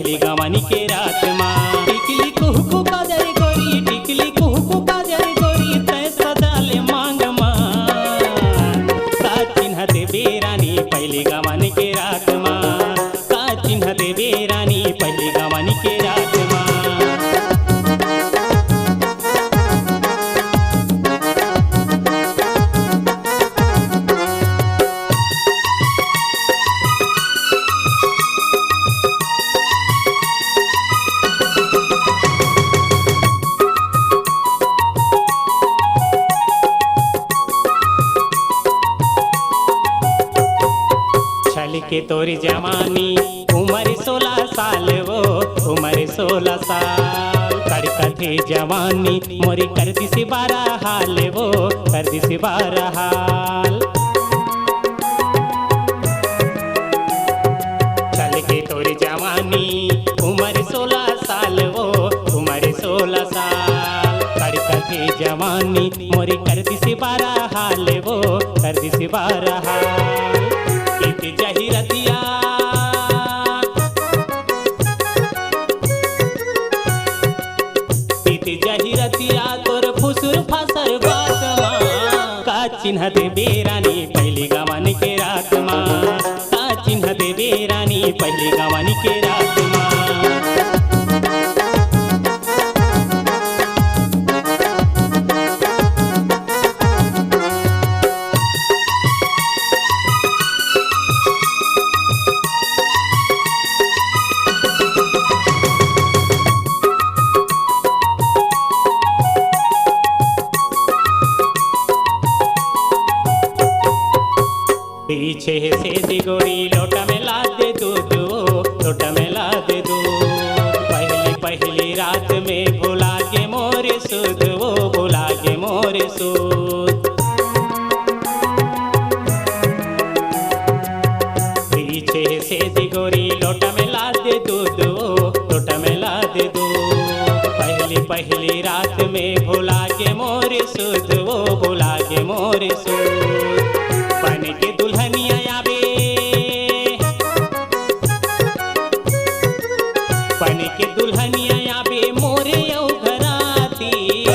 पहली गवानी के रात माँ। टिकली कुहू काजर गोरी, टिकली कुहू काजर गोरी, तय सजाले मांग माँ। का चिन्ह देवे रानी पहली गवानी के रात माँ, का चिन्ह देवे रानी पहली गवानी के रात माँ। छल के तोरी जवानी उम्र 16 साल, वो उम्र 16 साल। कड़का थे जवानी मोरी कर दी से 12 हाल, वो कर दी से 12 हाल। छल के तोरी जवानी उम्र 16 साल, वो उम्र 16 साल। कड़का थे जवानी मोरी कर दी से 12 हाल, वो कर दी से 12 हाल। जहिरतिया पीती जहिरतिया तोर फुसुर फासर बात माँ। का चिन्ह देवे रानी पहली गवानी के रात माँ, का चिन्ह देवे रानी पहली गवानी के रात माँ। पीछे से दिगोरी लोटा में ला दे दूध, लोटा में ला दे दूध। पहली पहली रात में भुला के मोरे सूद, वो भुला के मोरे सूद। पीछे से दिगोरी लोटा में ला दे दूध, लोटा में ला दे दूध। पहली पहली रात में भुला के मोरे सूद, वो भुला के मोरे सूद। बन के दुल्हनिया आवे, बन के दुल्हनिया आवे मोरे औ घराती।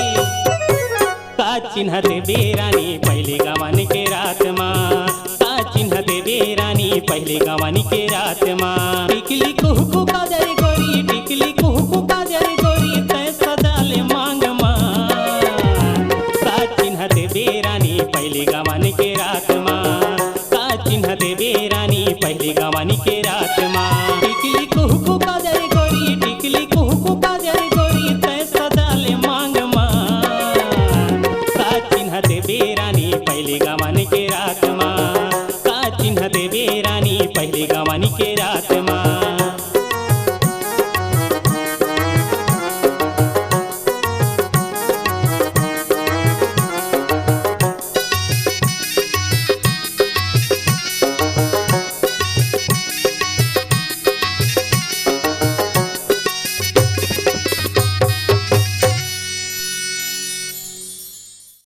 का चिन्ह देवे रानी पहली गवानी के रात माँ, का चिन्ह देवे रानी पहली गवानी के रात माँ। टिकली कुहू काजर गोरी, टिकली कुहू काजर गोरी, तय सजाले मांग माँ। का चिन्ह देवे रानी पहली गवानी के रात माँ, का चिन्ह देवे रानी पहली गवानी के रात माँ। टिकली कुहू काजर गोरी, टिकली कुहू काजर गोरी, तय सजाले मांग माँ। का चिन्ह देवे रानी पहली गवानी के रात माँ।